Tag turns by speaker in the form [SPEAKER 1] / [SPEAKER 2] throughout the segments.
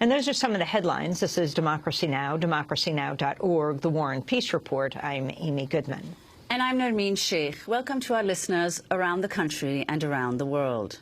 [SPEAKER 1] And those are some of the headlines. This is Democracy Now!, democracynow.org, The War and Peace Report. I'm Amy Goodman.
[SPEAKER 2] And I'm Nermeen Sheikh. Welcome to our listeners around the country and around the world.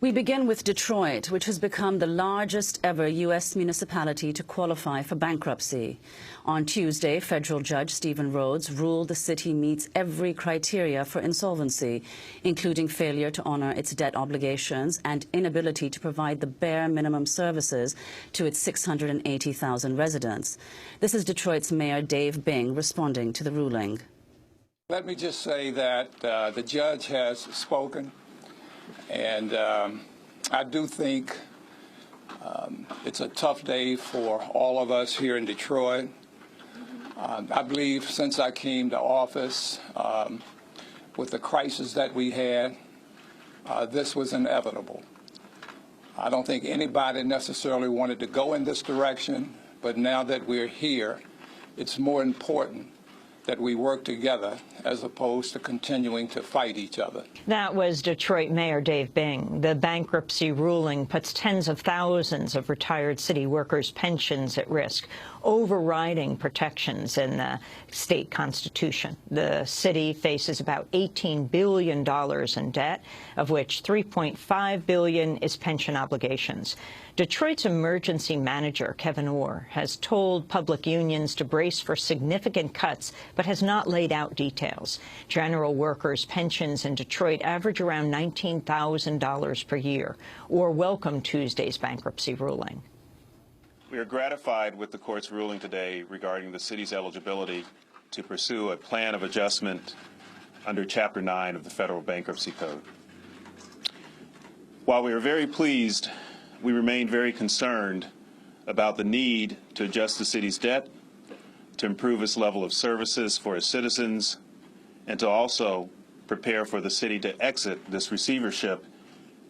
[SPEAKER 2] We begin with Detroit, which has become the largest ever U.S. municipality to qualify for bankruptcy. On Tuesday, federal judge Stephen Rhodes ruled the city meets every criteria for insolvency, including failure to honor its debt obligations and inability to provide the bare minimum services to its 680,000 residents. This is Detroit's Mayor Dave Bing responding to the ruling.
[SPEAKER 3] Let me just say that the judge has spoken. And I do think it's a tough day for all of us here in Detroit. I believe since I came to office, with the crisis that we had, this was inevitable. I don't think anybody necessarily wanted to go in this direction, but now that we're here, it's more important that we work together as opposed to continuing to fight each other.
[SPEAKER 1] That was Detroit Mayor Dave Bing. The bankruptcy ruling puts tens of thousands of retired city workers' pensions at risk, overriding protections in the state constitution. The city faces about $18 billion in debt, of which $3.5 billion is pension obligations. Detroit's emergency manager, Kevin Orr, has told public unions to brace for significant cuts, but has not laid out details. General workers' pensions in Detroit average around $19,000 per year. Orr welcomed Tuesday's bankruptcy ruling.
[SPEAKER 4] We are gratified with the court's ruling today regarding the city's eligibility to pursue a plan of adjustment under Chapter 9 of the Federal Bankruptcy Code. While we are very pleased, we remain very concerned about the need to adjust the city's debt, to improve its level of services for its citizens, and to also prepare for the city to exit this receivership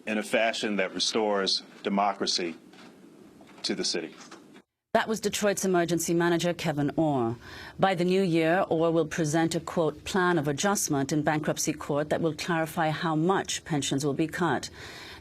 [SPEAKER 4] in a fashion that restores democracy to the city.
[SPEAKER 2] That was Detroit's emergency manager, Kevin Orr. By the new year, Orr will present a, quote, plan of adjustment in bankruptcy court that will clarify how much pensions will be cut.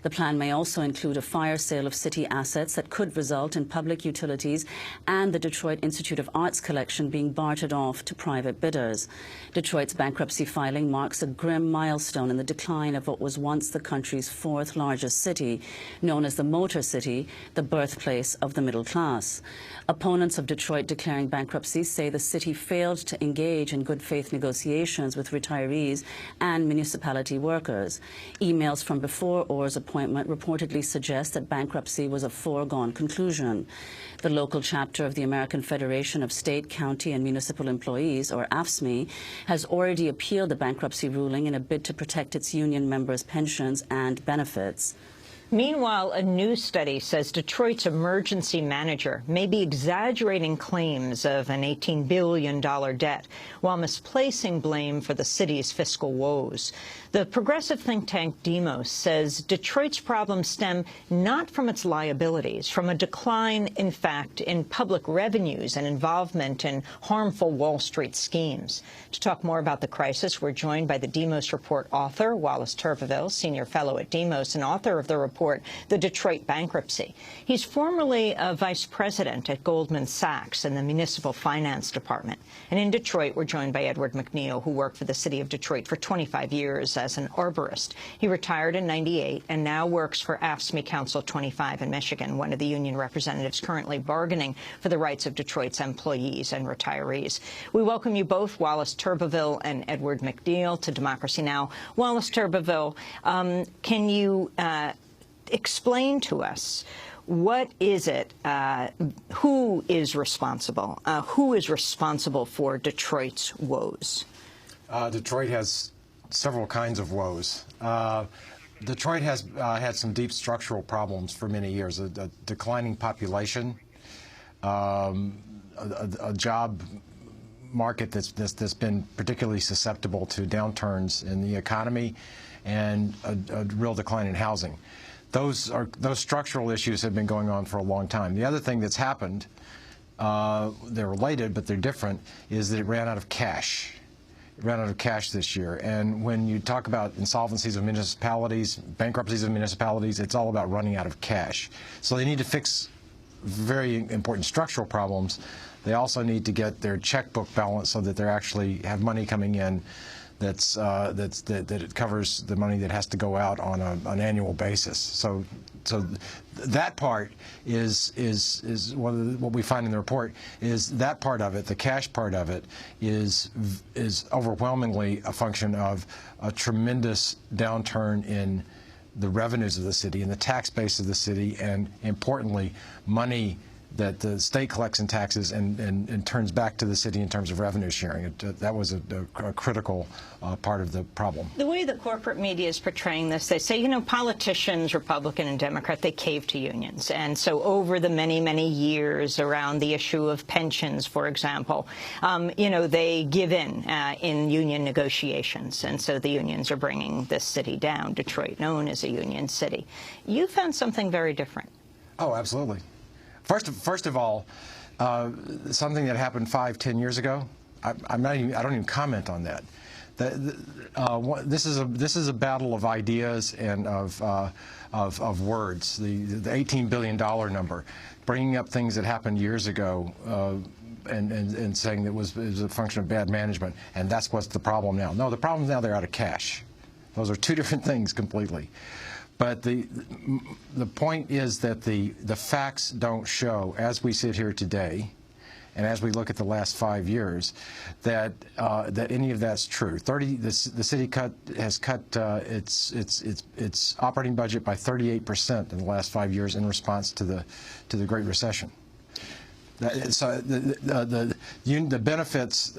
[SPEAKER 2] The plan may also include a fire sale of city assets that could result in public utilities and the Detroit Institute of Arts collection being bartered off to private bidders. Detroit's bankruptcy filing marks a grim milestone in the decline of what was once the country's fourth largest city, known as the Motor City, the birthplace of the middle class. Opponents of Detroit declaring bankruptcy say the city failed to engage in good faith negotiations with retirees and municipality workers. Emails from before Orr's appointment reportedly suggest that bankruptcy was a foregone conclusion. The local chapter of the American Federation of State, County and Municipal Employees, or AFSCME, has already appealed the bankruptcy ruling in a bid to protect its union members' pensions and benefits.
[SPEAKER 1] Meanwhile, a new study says Detroit's emergency manager may be exaggerating claims of an $18 billion debt while misplacing blame for the city's fiscal woes. The progressive think tank Demos says Detroit's problems stem not from its liabilities, from a decline, in fact, in public revenues and involvement in harmful Wall Street schemes. To talk more about the crisis, we're joined by the Demos Report author, Wallace Turbeville, senior fellow at Demos and author of the report, The Detroit Bankruptcy. He's formerly a vice president at Goldman Sachs in the Municipal Finance Department. And in Detroit, we're joined by Edward McNeil, who worked for the city of Detroit for 25 years as an arborist. He retired in '98 and now works for AFSCME Council 25 in Michigan, one of the union representatives currently bargaining for the rights of Detroit's employees and retirees. We welcome you both, Wallace Turbeville and Edward McNeil, to Democracy Now! Wallace Turbeville, can you explain to us what is it, who is responsible? Who is responsible for Detroit's woes?
[SPEAKER 5] Detroit has several kinds of woes. Detroit has had some deep structural problems for many years, a declining population, a job market that's been particularly susceptible to downturns in the economy, and a real decline in housing. Those structural issues have been going on for a long time. The other thing that's happened, they're related but they're different, is that it ran out of cash. It ran out of cash this year. And when you talk about insolvencies of municipalities, bankruptcies of municipalities, it's all about running out of cash. So they need to fix very important structural problems, they also need to get their checkbook balanced so that they actually have money coming in that it covers the money that has to go out on an annual basis. So that part is what we find in the report is that part of it, the cash part of it, is overwhelmingly a function of a tremendous downturn in the revenues of the city and the tax base of the city, and importantly, money that the state collects in taxes and turns back to the city in terms of revenue sharing. That was a critical part of the problem.
[SPEAKER 1] The way the corporate media is portraying this, they say, you know, politicians, Republican and Democrat, they cave to unions. And so over the many, many years around the issue of pensions, for example, you know, they give in union negotiations. And so the unions are bringing this city down, Detroit, known as a union city. You found something very different.
[SPEAKER 5] Oh, absolutely. First of all, something that happened 5-10 years ago, I don't even comment on that. This is a battle of ideas and of words. The $18 billion number, bringing up things that happened years ago, and saying that it was a function of bad management, and that's what's the problem now. No, the problem now they're out of cash. Those are two different things completely. But the point is that the facts don't show, as we sit here today, and as we look at the last 5 years, that any of that's true. The city has cut its operating budget by 38% in the last 5 years in response to the Great Recession. So the benefits.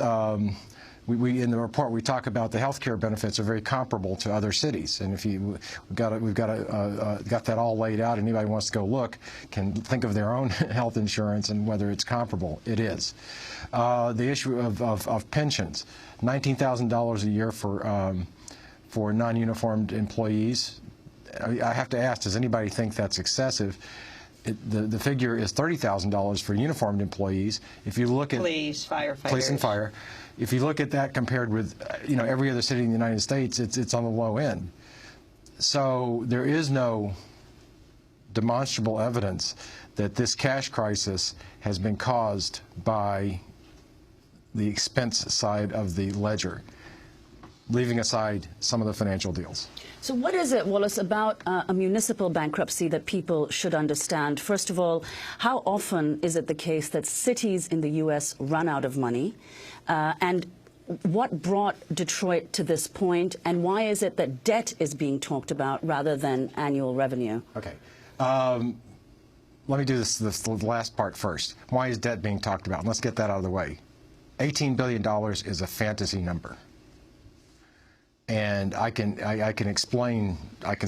[SPEAKER 5] We in the report we talk about the health care benefits are very comparable to other cities, and if we've got that all laid out. Anybody who wants to go look can think of their own health insurance and whether it's comparable. It is. The issue of pensions, $19,000 a year for non-uniformed employees. I have to ask, does anybody think that's excessive? The figure is $30,000 for uniformed employees. If you look at
[SPEAKER 1] police, firefighters,
[SPEAKER 5] police and fire, if you look at that compared with every other city in the United States, it's on the low end. So there is no demonstrable evidence that this cash crisis has been caused by the expense side of the ledger, leaving aside some of the financial deals.
[SPEAKER 2] So what is it, Wallace, about a municipal bankruptcy that people should understand? First of all, how often is it the case that cities in the U.S. run out of money? And what brought Detroit to this point? And why is it that debt is being talked about rather than annual revenue?
[SPEAKER 5] Okay. Let me do the last part first. Why is debt being talked about? And let's get that out of the way. $18 billion is a fantasy number. And I can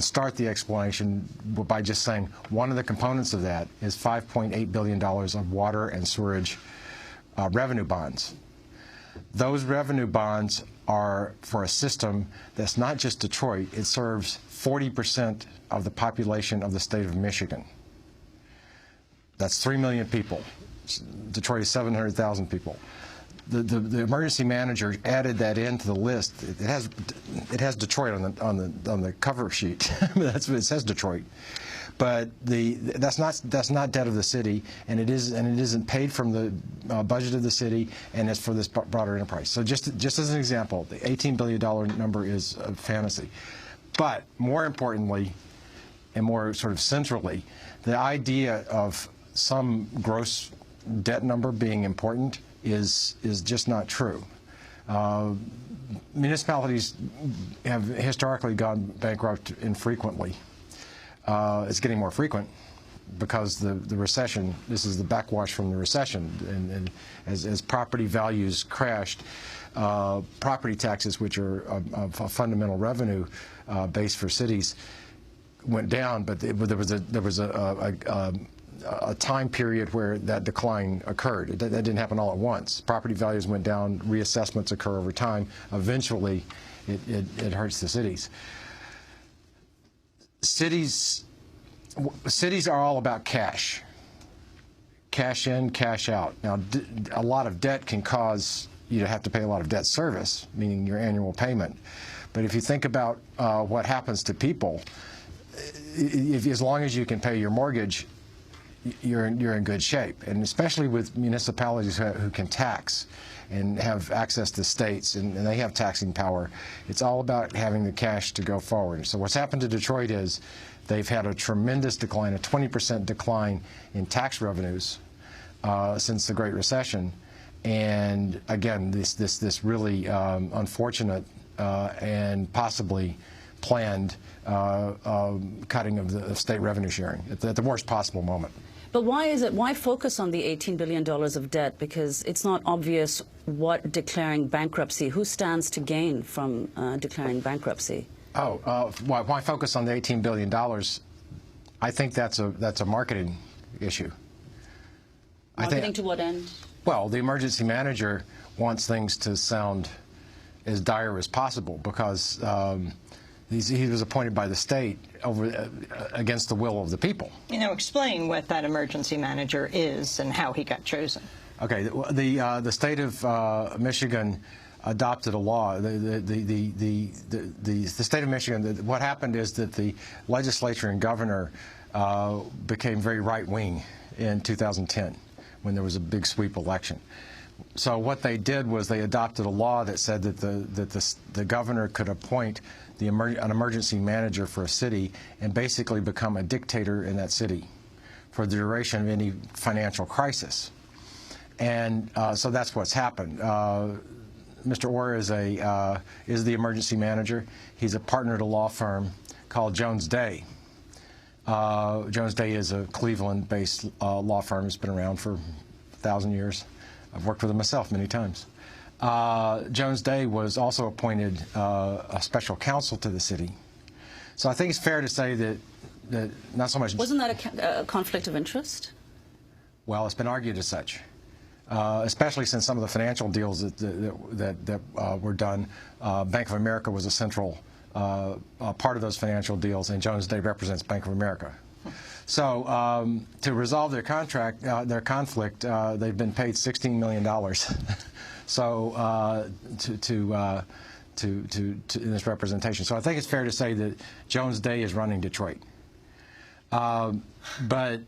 [SPEAKER 5] start the explanation by just saying one of the components of that is $5.8 billion of water and sewerage revenue bonds. Those revenue bonds are for a system that's not just Detroit. It serves 40% of the population of the state of Michigan. That's 3 million people. Detroit is 700,000 people. The emergency manager added that into the list. It has Detroit on the cover sheet. That's what it says, Detroit. But that's not debt of the city, and it isn't paid from the budget of the city, and it's for this broader enterprise. So just as an example, the $18 billion number is a fantasy. But more importantly, and more sort of centrally, the idea of some gross debt number being important is just not true. Municipalities have historically gone bankrupt infrequently. It's getting more frequent because the recession, this is the backwash from the recession, and as property values crashed, property taxes, which are a fundamental revenue base for cities, went down, but there was a time period where that decline occurred. That didn't happen all at once. Property values went down, reassessments occur over time. Eventually, it hurts the cities. Cities are all about cash. Cash in, cash out. Now, a lot of debt can cause you to have to pay a lot of debt service, meaning your annual payment. But if you think about what happens to people, as long as you can pay your mortgage, you're in good shape. And especially with municipalities who can tax and have access to states, and they have taxing power, it's all about having the cash to go forward. So what's happened to Detroit is they've had a tremendous decline, a 20% decline in tax revenues since the Great Recession. And again, this really unfortunate and possibly planned cutting of the state revenue sharing at the worst possible moment.
[SPEAKER 2] But why focus on the $18 billion of debt? Because it's not obvious what declaring bankruptcy, who stands to gain from declaring bankruptcy?
[SPEAKER 5] Why focus on the $18 billion? I think that's a marketing issue.
[SPEAKER 2] Marketing to what end?
[SPEAKER 5] Well, the emergency manager wants things to sound as dire as possible because he was appointed by the state against the will of the people.
[SPEAKER 1] Explain what that emergency manager is and how he got chosen.
[SPEAKER 5] Okay, the state of Michigan adopted a law. The state of Michigan. What happened is that the legislature and governor became very right-wing in 2010 when there was a big sweep election. So what they did was they adopted a law that said that the governor could appoint an emergency manager for a city and basically become a dictator in that city for the duration of any financial crisis. And so that's what's happened. Mr. Orr is the emergency manager. He's a partner at a law firm called Jones Day. Jones Day is a Cleveland-based law firm. It's been around for 1,000 years. I've worked with them myself many times. Jones Day was also appointed a special counsel to the city. So I think it's fair to say that not so much...
[SPEAKER 2] Wasn't that a conflict of interest?
[SPEAKER 5] Well, it's been argued as such, especially since some of the financial deals that were done. Bank of America was a central part of those financial deals, and Jones Day represents Bank of America. So to resolve their conflict, they've been paid $16 million. So in this representation. So I think it's fair to say that Jones Day is running Detroit. But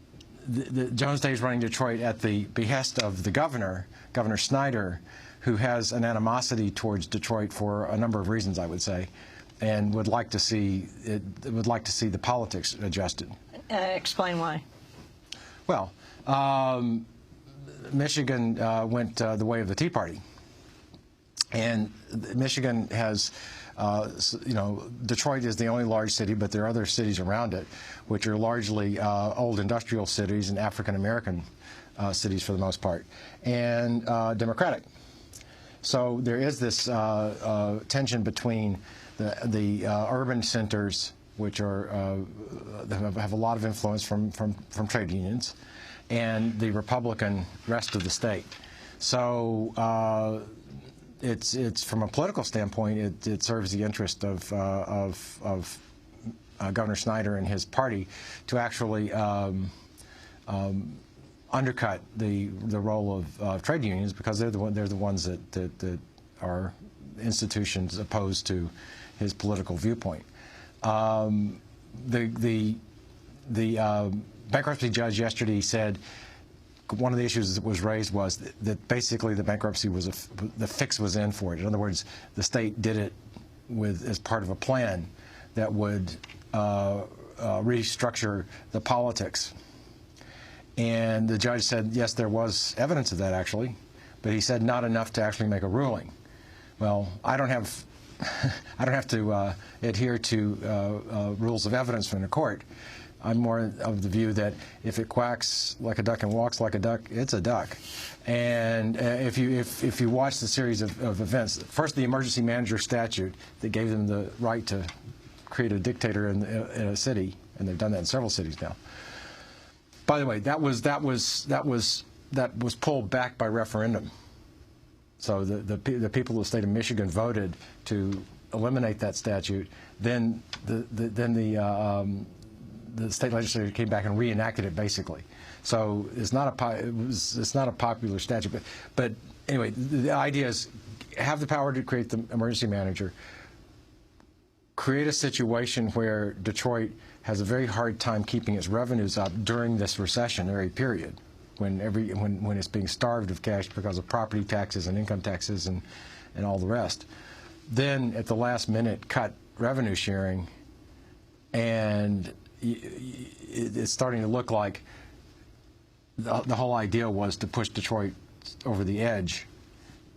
[SPEAKER 5] Jones Day is running Detroit at the behest of the governor, Governor Snyder, who has an animosity towards Detroit for a number of reasons, I would say, and would like to see the politics adjusted.
[SPEAKER 1] Explain why.
[SPEAKER 5] Well, Michigan went the way of the Tea Party, and Michigan has, Detroit is the only large city, but there are other cities around it, which are largely old industrial cities and African-American cities for the most part, and Democratic. So there is this tension between the urban centers, which are have a lot of influence from trade unions, and the Republican rest of the state. So it's from a political standpoint, it serves the interest of Governor Snyder and his party to actually undercut the role of trade unions, because they're the ones that are institutions opposed to his political viewpoint. The bankruptcy judge yesterday said one of the issues that was raised was that basically the bankruptcy was the fix was in for it. In other words, the state did it as part of a plan that would restructure the politics. And the judge said, yes, there was evidence of that actually, but he said not enough to actually make a ruling. Well, I don't have to adhere to rules of evidence from the court. I'm more of the view that if it quacks like a duck and walks like a duck, it's a duck. And if you watch the series of events, first the emergency manager statute that gave them the right to create a dictator in a city, and they've done that in several cities now. By the way, that was pulled back by referendum. So the people of the state of Michigan voted to eliminate that statute. Then the state legislature came back and reenacted it basically. So it's not a popular statute. But anyway, the idea is have the power to create the emergency manager. create a situation where Detroit has a very hard time keeping its revenues up during this recessionary period, when it's being starved of cash because of property taxes and income taxes and all the rest. Then at the last minute cut revenue sharing, and it's starting to look like the whole idea was to push Detroit over the edge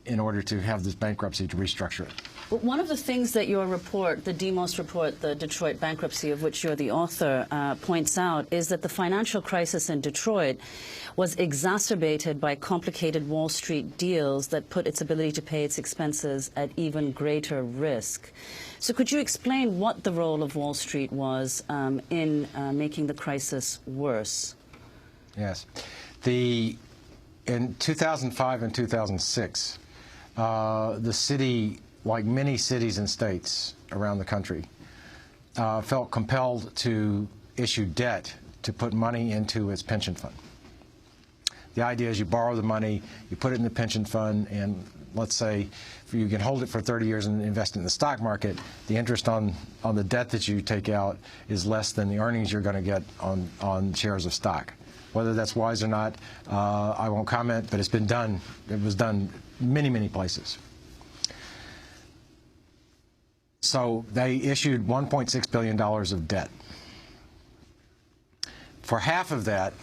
[SPEAKER 5] in order to have this bankruptcy to restructure it.
[SPEAKER 2] But one of the things that your report, the Demos report, the Detroit bankruptcy, of which you're the author, points out is that the financial crisis in Detroit was exacerbated by complicated Wall Street deals that put its ability to pay its expenses at even greater risk. So could you explain what the role of Wall Street was in making the crisis worse?
[SPEAKER 5] Yes. In 2005 and 2006, the city, like many cities and states around the country, felt compelled to issue debt to put money into its pension fund. The idea is you borrow the money, you put it in the pension fund, and let's say you can hold it for 30 years and invest it in the stock market. The interest on the debt that you take out is less than the earnings you're going to get on shares of stock. Whether that's wise or not, I won't comment, but it's been done. It was done many, many places. So they issued $1.6 billion of debt. For half of that,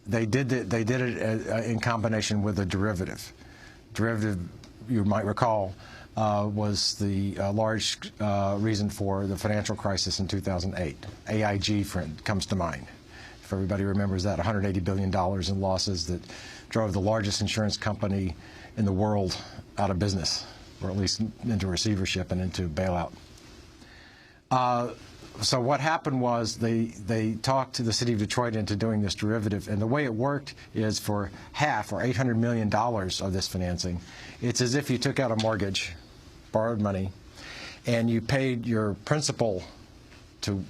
[SPEAKER 5] they did it in combination with a derivative. Derivative, you might recall, was the large reason for the financial crisis in 2008. AIG comes to mind. If everybody remembers that, $180 billion in losses that drove the largest insurance company in the world out of business, or at least into receivership and into bailout. So what happened was they talked to the city of Detroit into doing this derivative, and the way it worked is for half, or $800 million of this financing, it's as if you took out a mortgage, borrowed money, and you paid your principal to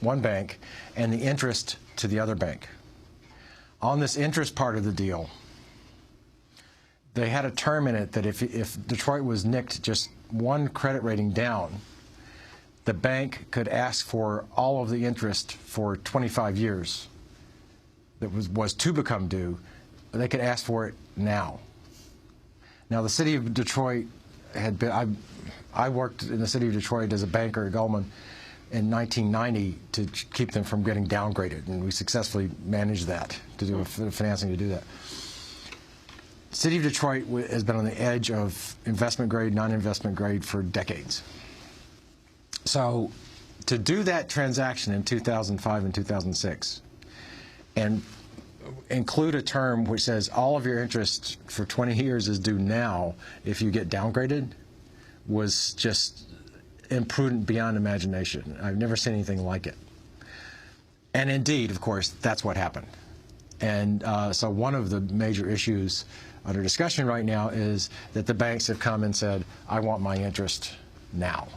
[SPEAKER 5] one bank and the interest to the other bank. On this interest part of the deal, they had a term in it that if Detroit was nicked just one credit rating down, the bank could ask for all of the interest for 25 years that was to become due. They could ask for it now. Now, the city of Detroit had been, I worked in the city of Detroit as a banker at Goldman in 1990 to keep them from getting downgraded, and we successfully managed that, to do financing to do that. The city of Detroit has been on the edge of investment grade, non-investment grade for decades. So to do that transaction in 2005 and 2006 and include a term which says all of your interest for 20 years is due now if you get downgraded was just imprudent beyond imagination. I've never seen anything like it. And indeed, of course, that's what happened. And so one of the major issues under discussion right now is that the banks have come and said, I want my interest now.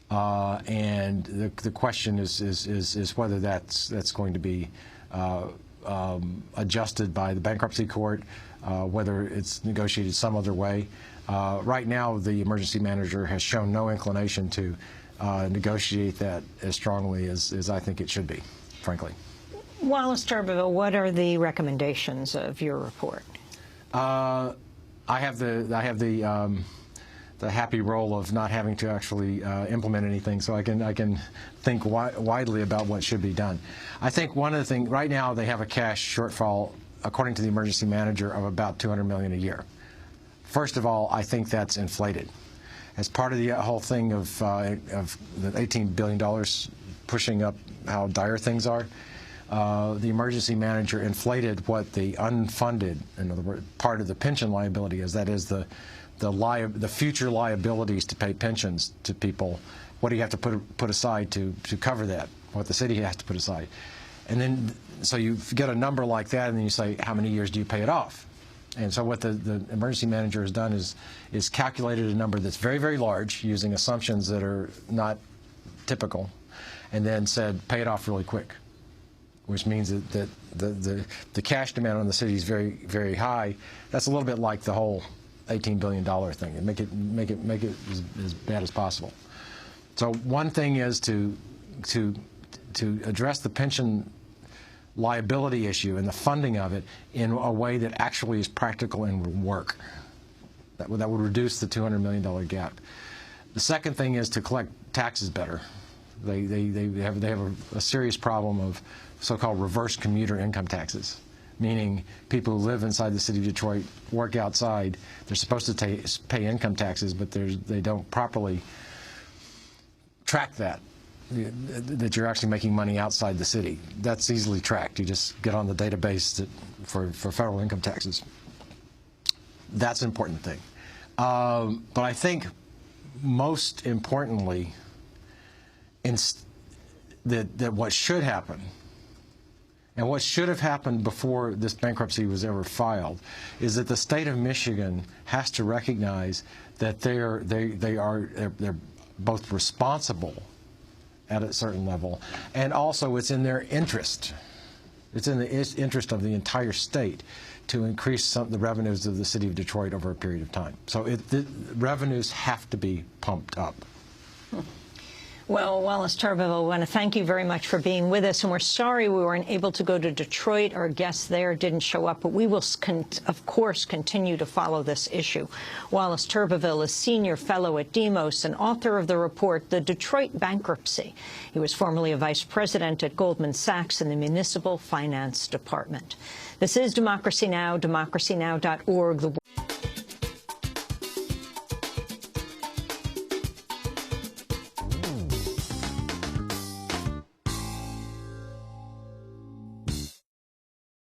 [SPEAKER 5] And the question is whether that's going to be adjusted by the bankruptcy court, whether it's negotiated some other way. Right now, the emergency manager has shown no inclination to negotiate that as strongly as I think it should be, frankly.
[SPEAKER 1] Wallace Turbeville, what are the recommendations of your report?
[SPEAKER 5] I have the happy role of not having to actually implement anything, so I can think widely about what should be done. I think one of the things, right now they have a cash shortfall, according to the emergency manager, of about $200 million a year. First of all, I think that's inflated. As part of the whole thing of the $18 billion pushing up how dire things are, the emergency manager inflated what the unfunded, in other words, part of the pension liability is. That is the future liabilities to pay pensions to people. What do you have to put aside to cover that? What the city has to put aside, and then so you get a number like that, and then you say, how many years do you pay it off? And so what the emergency manager has done is calculated a number that's very, very large using assumptions that are not typical, and then said pay it off really quick, which means that the cash demand on the city is very, very high. That's a little bit like the whole $18 billion thing, and make it as bad as possible. So one thing is to address the pension liability issue and the funding of it in a way that actually is practical and will work. That would reduce the $200 million gap. The second thing is to collect taxes better. They have a serious problem of so-called reverse commuter income taxes, meaning people who live inside the city of Detroit, work outside, they're supposed to pay income taxes, but they don't properly track that you're actually making money outside the city. That's easily tracked. You just get on the database for federal income taxes. That's an important thing. But I think most importantly, that what should happen, and what should have happened before this bankruptcy was ever filed, is that the state of Michigan has to recognize that they're both responsible at a certain level, and also it's in their interest. It's in the interest of the entire state to increase the revenues of the city of Detroit over a period of time. So the revenues have to be pumped up.
[SPEAKER 1] Well, Wallace Turbeville, we want to thank you very much for being with us, and we're sorry we weren't able to go to Detroit. Our guest there didn't show up, but we will, of course, continue to follow this issue. Wallace Turbeville is Senior Fellow at Demos and author of the report, The Detroit Bankruptcy. He was formerly a Vice President at Goldman Sachs in the Municipal Finance Department. This is Democracy Now!, democracynow.org.